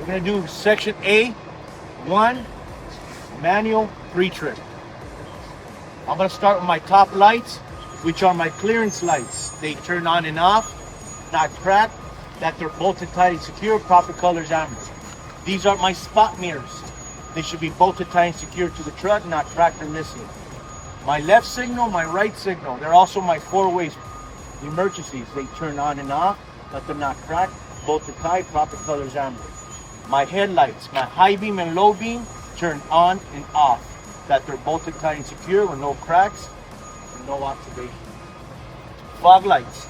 We're gonna do section A1, manual pre-trip. I'm gonna start with my top lights, which are my clearance lights. They turn on and off, not cracked, that they're bolted tight and secure, proper colors amber. These are my spot mirrors. They should be bolted tight and secure to the truck, not cracked or missing. My left signal, my right signal, they're also my four-way emergencies. They turn on and off, but they're not cracked, bolted tight, proper colors amber. My headlights, my high beam and low beam, turn on and off, that they're bolted tight and secure with no cracks and no oxidation. Fog lights,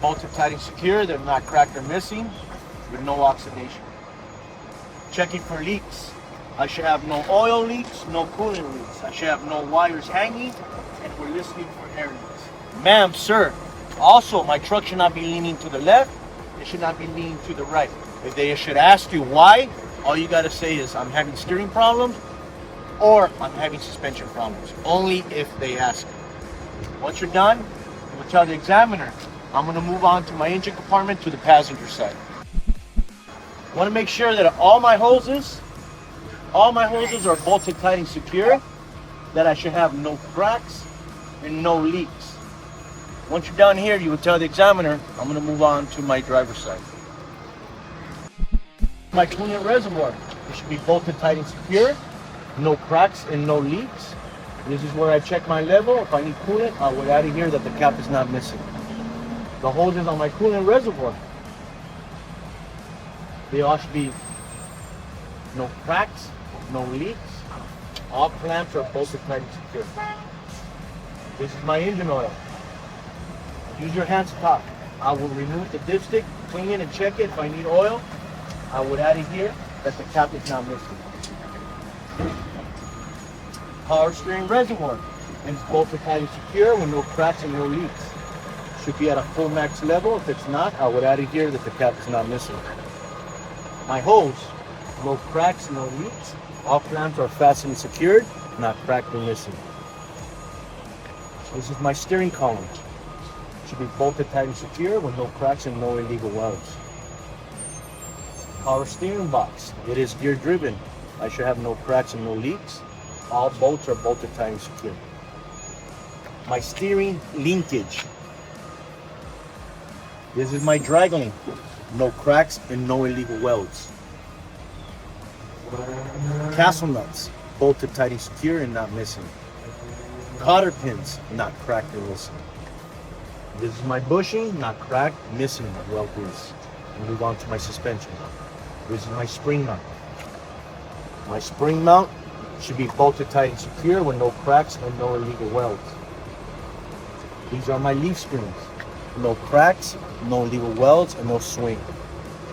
bolted tight and secure, they're not cracked or missing with no oxidation. Checking for leaks. I should have no oil leaks, no coolant leaks. I should have no wires hanging, and we're listening for air leaks. Ma'am, sir, also my truck should not be leaning to the left, it should not be leaning to the right. If they should ask you why, all you gotta say is I'm having steering problems or I'm having suspension problems. Only if they ask you. Once you're done, you will tell the examiner, I'm gonna move on to my engine compartment to the passenger side. I wanna make sure that all my hoses are bolted tight and secure, that I should have no cracks and no leaks. Once you're done here, you will tell the examiner, I'm gonna move on to my driver's side. My coolant reservoir, it should be bolted tight and secure, no cracks and no leaks. This is where I check my level. If I need coolant, I will add it here that the cap is not missing. The hoses on my coolant reservoir, they all should be no cracks, no leaks. All clamps are bolted tight and secure. This is my engine oil. Use your hands to top. I will remove the dipstick, clean it and check it. If I need oil, I would add it here that the cap is not missing. Power steering reservoir, and it's bolted tight and secure with no cracks and no leaks. Should be at a full max level. If it's not, I would add it here that the cap is not missing. My hose, no cracks, no leaks. All clamps are fastened and secured, not cracked or missing. This is my steering column. Should be bolted tight and secure with no cracks and no illegal welds. Power steering box. It is gear driven. I should have no cracks and no leaks. All bolts are bolted tight and secure. My steering linkage. This is my drag link. No cracks and no illegal welds. Castle nuts, bolted tight and secure and not missing. Cotter pins, not cracked or missing. This is my bushing, not cracked, missing, well greased. Move on to my suspension. This is my spring mount. My spring mount should be bolted tight and secure with no cracks and no illegal welds. These are my leaf springs. No cracks, no illegal welds, and no swing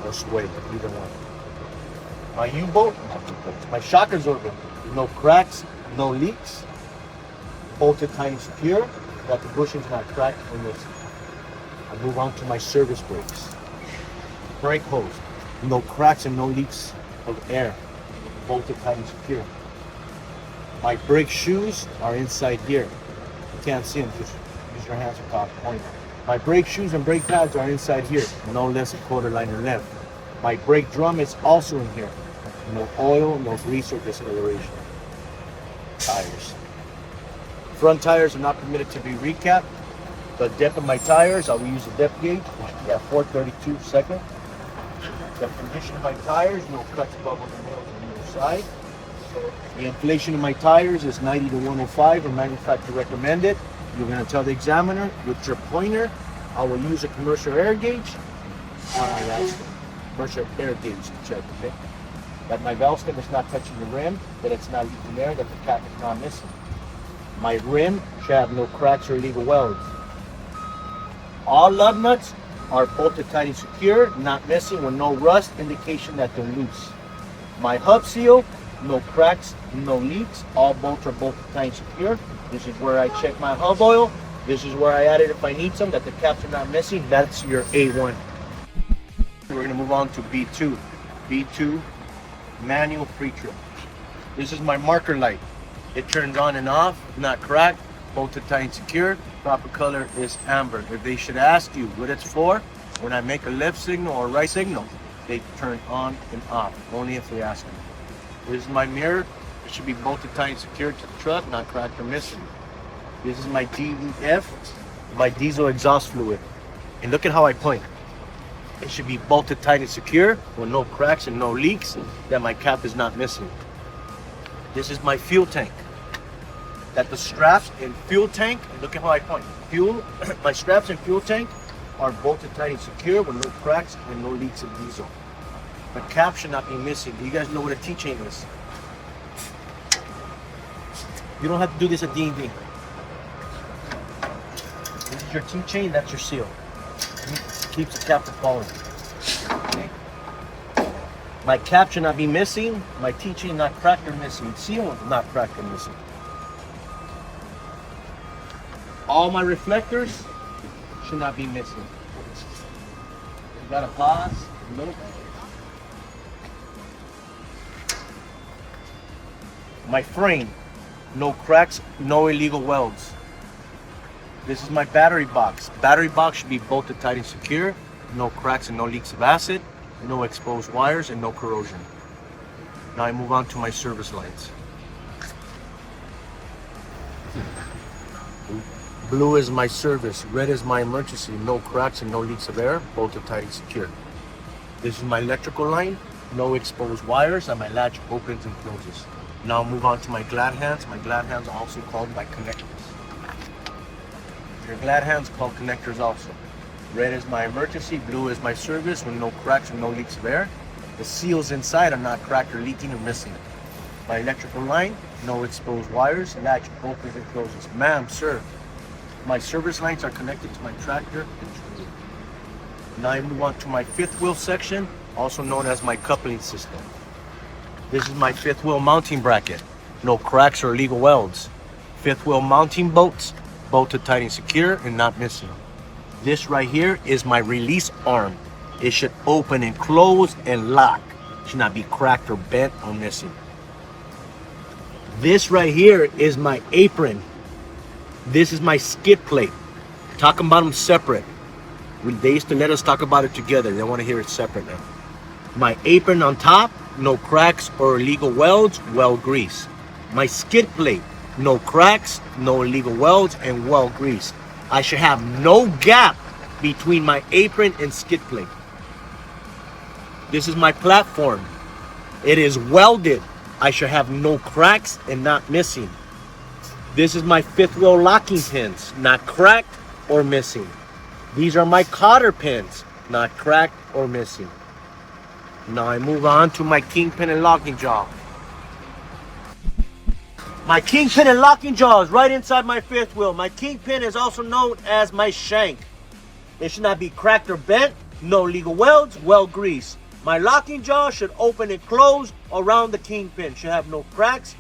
or sway, either one. My U-bolt, my shock absorber, no cracks, no leaks, bolted tight and secure, that the bushing's not cracked or missing. I move on to my service brakes. Brake hose, no cracks and no leaks of air, bolted tight and secure. My brake shoes are inside here. You can't see them, just use your hands to top point. My brake shoes and brake pads are inside here, no less a quarter liner left. My brake drum is also in here. No oil, no grease or discoloration. Tires. Front tires are not permitted to be recapped. The depth of my tires, I will use the depth gauge, at 432 seconds. The condition of my tires, no cuts, bubbles, or nails on either side. The inflation of my tires is 90 to 105 or manufacturer recommended. You're going to tell the examiner with your pointer, I will use a commercial air gauge. That's commercial air gauge to check, okay? That my valve stem is not touching the rim, that it's not leaking air, that the cap is not missing. My rim should have no cracks or illegal welds. All lug nuts are bolted tight and secure, not missing, with no rust, indication that they're loose. My hub seal, no cracks, no leaks. All bolts are bolted tight and secure. This is where I check my hub oil. This is where I add it if I need some, that the caps are not missing. That's your A1. We're going to move on to B2. B2, manual pre-trip. This is my marker light. It turns on and off, not cracked, bolted tight and secure. Proper color is amber. If they should ask you what it's for, when I make a left signal or right signal, They turn on and off, only if we ask them. This is my mirror. It should be bolted tight and secured to the truck, not cracked or missing. This is my DEF, my diesel exhaust fluid. And look at how I point. It should be bolted tight and secure with no cracks and no leaks, that my cap is not missing. This is my fuel tank. That the straps and fuel tank, and look at how I point. My straps and fuel tank are bolted tight and secure with no cracks and no leaks of diesel. The cap should not be missing. Do you guys know what a T-chain is? You don't have to do this at D&D. This is your T-chain, that's your seal. It keeps the cap from falling. Okay. My cap should not be missing. My T-chain not cracked or missing. Seal not cracked or missing. All my reflectors should not be missing. You gotta pause a little bit. My frame, no cracks, no illegal welds. This is my battery box. Battery box should be bolted tight and secure, no cracks and no leaks of acid, no exposed wires and no corrosion. Now I move on to my service lights. Blue is my service, red is my emergency, no cracks and no leaks of air, bolted tight and secure. This is my electrical line, no exposed wires, and my latch opens and closes. Now I'll move on to my glad hands. My glad hands are also called my connectors. Your glad hands called connectors also. Red is my emergency, blue is my service with no cracks and no leaks of air. The seals inside are not cracked or leaking or missing. My electrical line, no exposed wires, latch opens and closes. Ma'am, sir, my service lines are connected to my tractor and trailer. Now I move on to my fifth wheel section, also known as my coupling system. This is my fifth wheel mounting bracket. No cracks or illegal welds. Fifth wheel mounting bolts, bolted tight and secure and not missing. This right here is my release arm. It should open and close and lock. It should not be cracked or bent or missing. This right here is my apron. This is my skid plate. Talking about them separate. They used to let us talk about it together. They want to hear it separate now. My apron on top, no cracks or illegal welds, well grease. My skid plate, no cracks, no illegal welds, and well greased. I should have no gap between my apron and skid plate. This is my platform. It is welded. I should have no cracks and not missing. This is my fifth wheel locking pins, not cracked or missing. These are my cotter pins, not cracked or missing. Now I move on to my kingpin and locking jaw. My kingpin and locking jaw is right inside my fifth wheel. My kingpin is also known as my shank. It should not be cracked or bent, no legal welds, well greased. My locking jaw should open and close around the kingpin. Should have no cracks,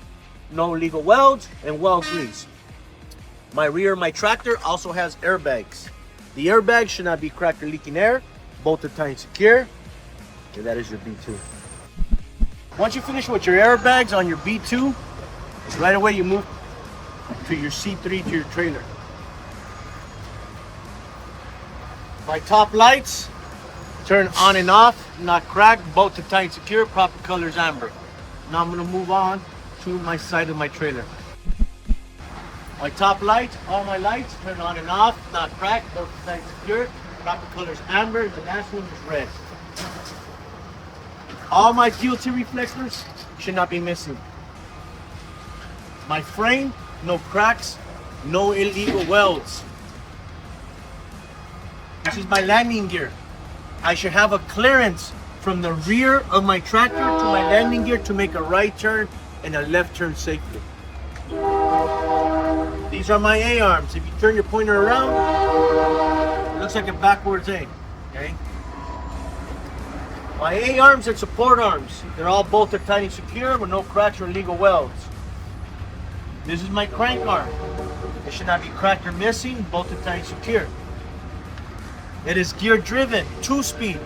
no legal welds, and well greased. My rear of my tractor also has airbags. The airbags should not be cracked or leaking air, bolted tight and secure. And that is your B2. Once you finish with your airbags on your B2, right away you move to your C3 to your trailer. My top lights turn on and off, not cracked, bolted tight and secure, proper color is amber. Now I'm going to move on to my side of my trailer. My top lights, all my lights turn on and off, not cracked, bolted tight and secure, proper color is amber, the last one is red. All my DOT reflectors should not be missing. My frame, no cracks, no illegal welds. This is my landing gear. I should have a clearance from the rear of my tractor to my landing gear to make a right turn and a left turn safely. These are my A-arms. If you turn your pointer around, it looks like a backwards A. Okay? My A-arms and support arms, they're all bolted tight and secure with no cracks or illegal welds. This is my crank arm. It should not be cracked or missing, bolted tight and secure. It is gear driven, 2-speed.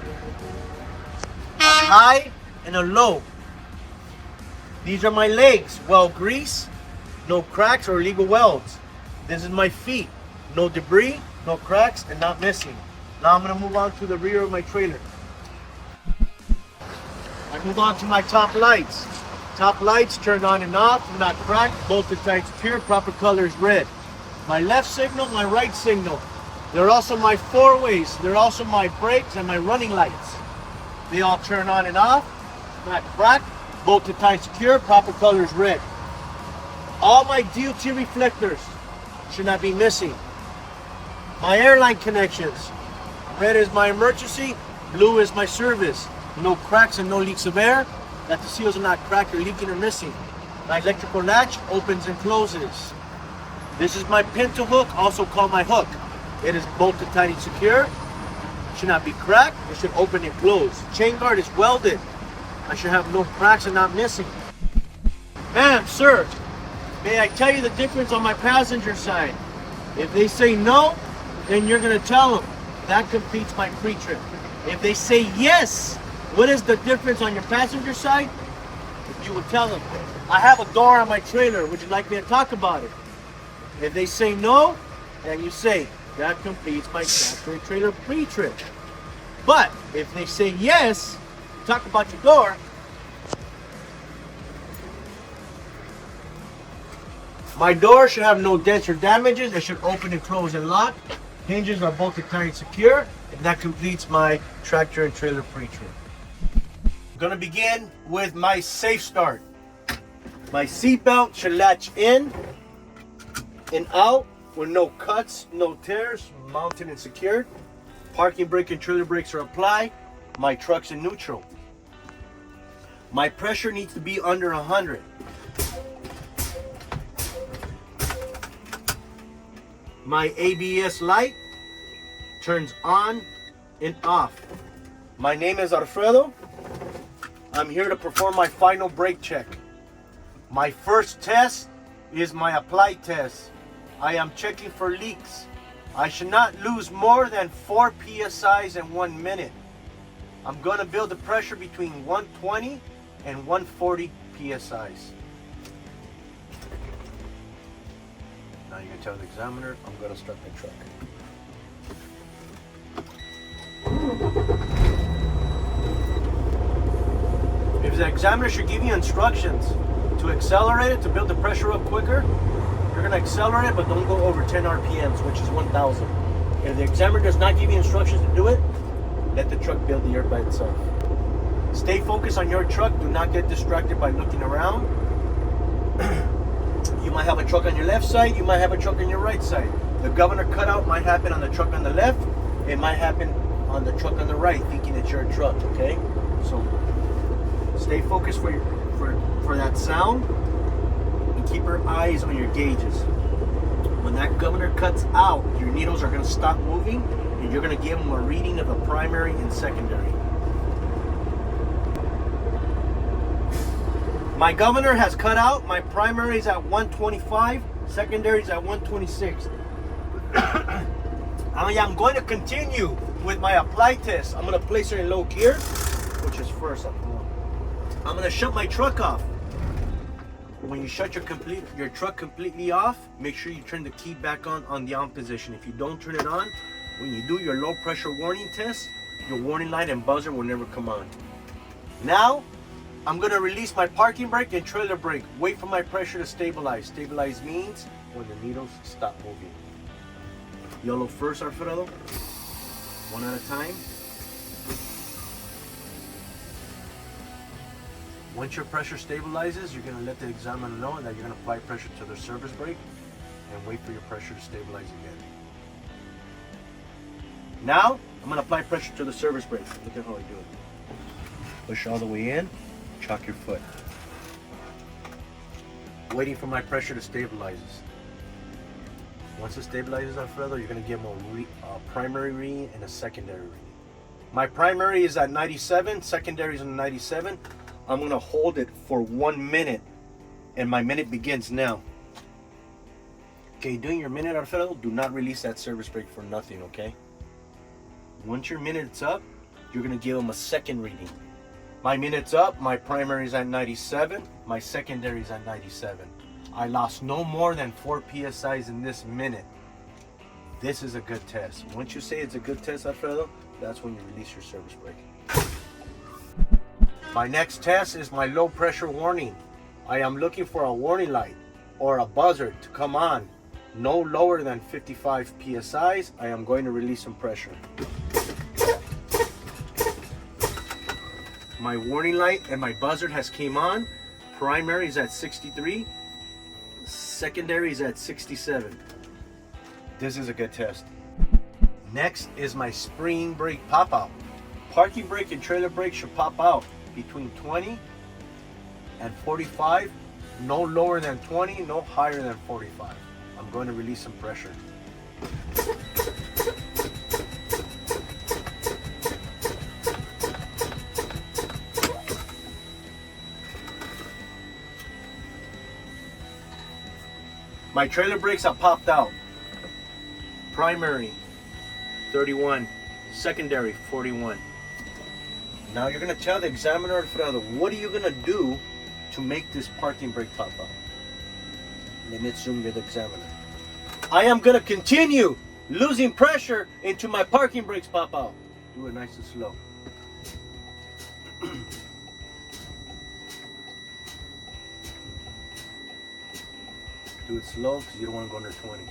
A high and a low. These are my legs, well greased, no cracks or illegal welds. This is my feet, no debris, no cracks, and not missing. Now I'm going to move on to the rear of my trailer. I move on to my top lights. Top lights turned on and off, not cracked, bolted tight, secure, proper color is red. My left signal, my right signal. They're also my four-ways. They're also my brakes and my running lights. They all turn on and off, not cracked, bolted tight, secure, proper color is red. All my DOT reflectors should not be missing. My airline connections. Red is my emergency, blue is my service. No cracks and no leaks of air. That the seals are not cracked or leaking or missing. My electrical latch opens and closes. This is my pinto hook, also called my hook. It is bolted tight and secure. Should not be cracked. It should open and close. Chain guard is welded. I should have no cracks and not missing. Ma'am, sir, may I tell you the difference on my passenger side? If they say no, then you're going to tell them. That completes my pre-trip. If they say yes, what is the difference on your passenger side? You would tell them, I have a door on my trailer. Would you like me to talk about it? If they say no, then you say, that completes my tractor and trailer pre-trip. But if they say yes, talk about your door. My door should have no dents or damages. It should open and close and lock. Hinges are bolted tight and secure. And that completes my tractor and trailer pre-trip. I'm gonna begin with my safe start. My seatbelt should latch in and out with no cuts, no tears, mounted and secured. Parking brake and trailer brakes are applied. My truck's in neutral. My pressure needs to be under 100. My ABS light turns on and off. My name is Alfredo. I'm here to perform my final brake check. My first test is my applied test. I am checking for leaks. I should not lose more than 4 psi's in 1 minute. I'm going to build the pressure between 120 and 140 psi's. Now you're going to tell the examiner, I'm going to start my truck. If the examiner should give you instructions to accelerate it, to build the pressure up quicker, you're going to accelerate it, but don't go over 10 RPMs, which is 1,000. If the examiner does not give you instructions to do it, let the truck build the air by itself. Stay focused on your truck. Do not get distracted by looking around. You might have a truck on your left side. You might have a truck on your right side. The governor cutout might happen on the truck on the left. It might happen on the truck on the right, thinking it's your truck, okay? So stay focused for that sound and keep your eyes on your gauges. When that governor cuts out, your needles are going to stop moving and you're going to give them a reading of the primary and secondary. My governor has cut out. My primary is at 125, secondary is at 126. I'm going to continue with my apply test. I'm going to place her in low gear, which is first. I'm going to shut my truck off. When you shut your truck completely off, make sure you turn the key back on the on position. If you don't turn it on, when you do your low pressure warning test, your warning light and buzzer will never come on. Now, I'm going to release my parking brake and trailer brake. Wait for my pressure to stabilize. Stabilize means when the needles stop moving. YOLO first, Alfredo. One at a time. Once your pressure stabilizes, you're going to let the examiner know that you're going to apply pressure to the service brake and wait for your pressure to stabilize again. Now, I'm going to apply pressure to the service brake. Look at how I do it. Push all the way in, chalk your foot. Waiting for my pressure to stabilize. Once it stabilizes, Alfredo, you're going to give them a primary reading and a secondary reading. My primary is at 97, secondary is at 97. I'm going to hold it for 1 minute, and my minute begins now. Okay, doing your minute, Alfredo, do not release that service brake for nothing, okay? Once your minute's up, you're going to give them a second reading. My minute's up, my primary is at 97, my secondary is at 97. I lost no more than 4 psi's in this minute. This is a good test. Once you say it's a good test, Alfredo, that's when you release your service brake. My next test is my low pressure warning. I am looking for a warning light or a buzzer to come on no lower than 55 psi's. I am going to release some pressure. My warning light and my buzzer has came on. Primary is at 63, secondary is at 67. This is a good test. Next is my spring brake pop out. Parking brake and trailer brake should pop out between 20 and 45, no lower than 20, no higher than 45. I'm going to release some pressure. My trailer brakes have popped out. Primary 31, secondary 41. Now you're going to tell the examiner, Alfredo, what are you going to do to make this parking brake pop out? Let me assume you're the examiner. I am going to continue losing pressure until my parking brakes pop out. Do it nice and slow. Do it slow because you don't want to go under 20.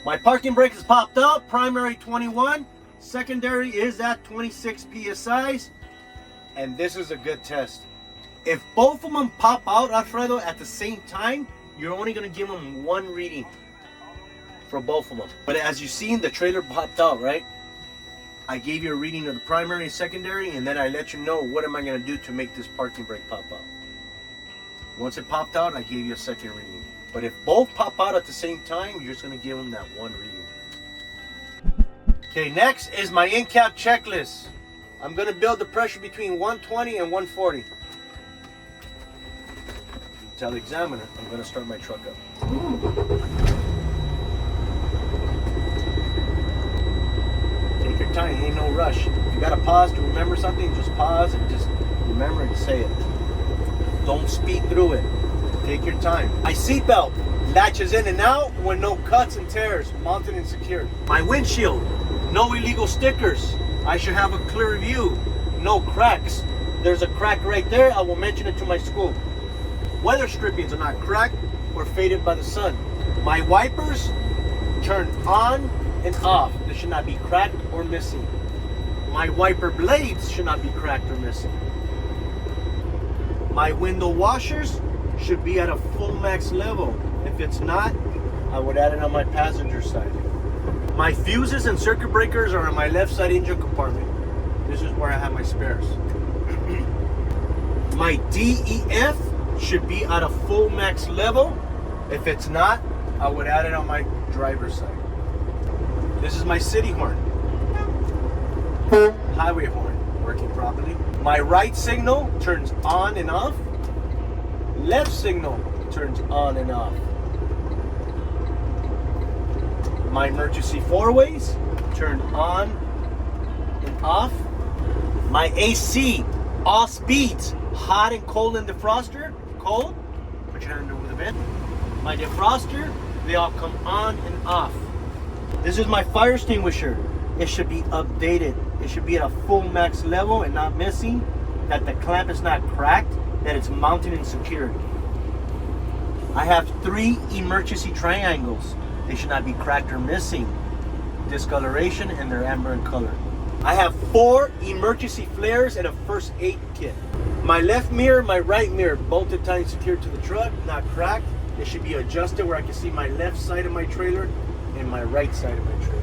My parking brake has popped out. Primary 21, secondary is at 26 psi's, and this is a good test. If both of them pop out, Alfredo, at the same time, you're only going to give them one reading for both of them. But as you seen, the trailer popped out, right? I gave you a reading of the primary and secondary, and then I let you know what am I going to do to make this parking brake pop out. Once it popped out, I gave you a second reading. But if both pop out at the same time, you're just going to give them that one reading. Okay, next is my in-cab checklist. I'm going to build the pressure between 120 and 140. Tell the examiner I'm going to start my truck up. Take your time, ain't no rush. If you got to pause to remember something, just pause and just remember and say it. Don't speed through it. Take your time. My seatbelt latches in and out with no cuts and tears, mounted and secured. My windshield, no illegal stickers. I should have a clear view, no cracks. There's a crack right there. I will mention it to my school. Weather strippings are not cracked or faded by the sun. My wipers turn on and off. They should not be cracked or missing. My wiper blades should not be cracked or missing. My window washers should be at a full max level. If it's not, I would add it on my passenger side. My fuses and circuit breakers are on my left side engine compartment. This is where I have my spares. My DEF should be at a full max level. If it's not, I would add it on my driver's side. This is my city horn. Highway horn, working properly. My right signal turns on and off. Left signal turns on and off. My emergency four-ways turn on and off. My AC, all speeds, hot and cold in defroster. Cold, put your hand over the vent. My defroster, they all come on and off. This is my fire extinguisher. It should be updated. It should be at a full max level and not missing, that the clamp is not cracked, that it's mounted and secured. I have 3 emergency triangles. They should not be cracked or missing. Discoloration, and they're amber in color. I have 4 emergency flares and a first aid kit. My left mirror, my right mirror, bolted tight and secured to the truck, not cracked. It should be adjusted where I can see my left side of my trailer and my right side of my trailer.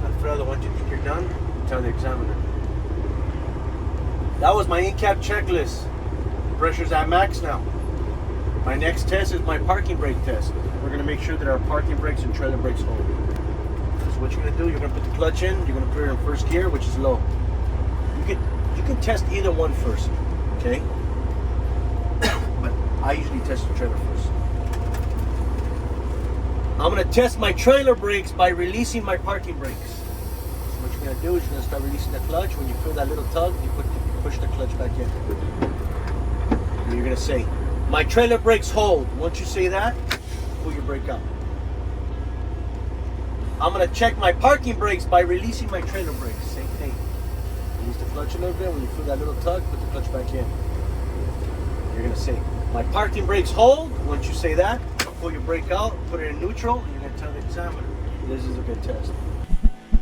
Alfredo, once you think you're done, tell the examiner. That was my in-cab checklist. Pressure's at max now. My next test is my parking brake test. We're going to make sure that our parking brakes and trailer brakes hold. So what you're going to do, you're going to put the clutch in, you're going to put it in first gear, which is low. You can test either one first, okay? But I usually test the trailer first. I'm going to test my trailer brakes by releasing my parking brakes. So what you're going to do is you're going to start releasing the clutch. When you feel that little tug, you push the clutch back in. And you're going to say, my trailer brakes hold. Once you say that, pull your brake out. I'm gonna check my parking brakes by releasing my trailer brakes. Same thing. Release the clutch a little bit. When you feel that little tug, put the clutch back in. You're gonna say, my parking brakes hold. Once you say that, pull your brake out, put it in neutral, and you're gonna tell the examiner, this is a good test.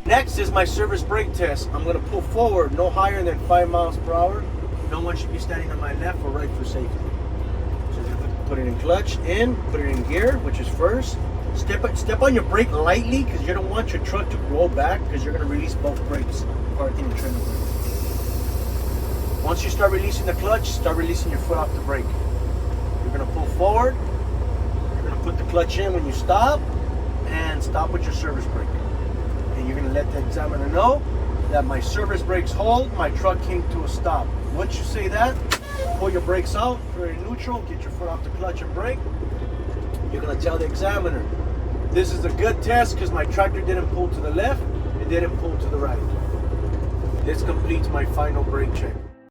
Next is my service brake test. I'm gonna pull forward no higher than 5 miles per hour. No one should be standing on my left or right for safety. So you're gonna put it in clutch, in, put it in gear, which is first. Step on your brake lightly because you don't want your truck to roll back because you're gonna release both brakes, parking and trailer brake. Once you start releasing the clutch, start releasing your foot off the brake. You're gonna pull forward. You're gonna put the clutch in when you stop, and stop with your service brake. And you're gonna let the examiner know that my service brakes hold, my truck came to a stop. Once you say that, pull your brakes out, put it in neutral, get your foot off the clutch and brake. You're gonna tell the examiner, this is a good test because my tractor didn't pull to the left, it didn't pull to the right. This completes my final brake check.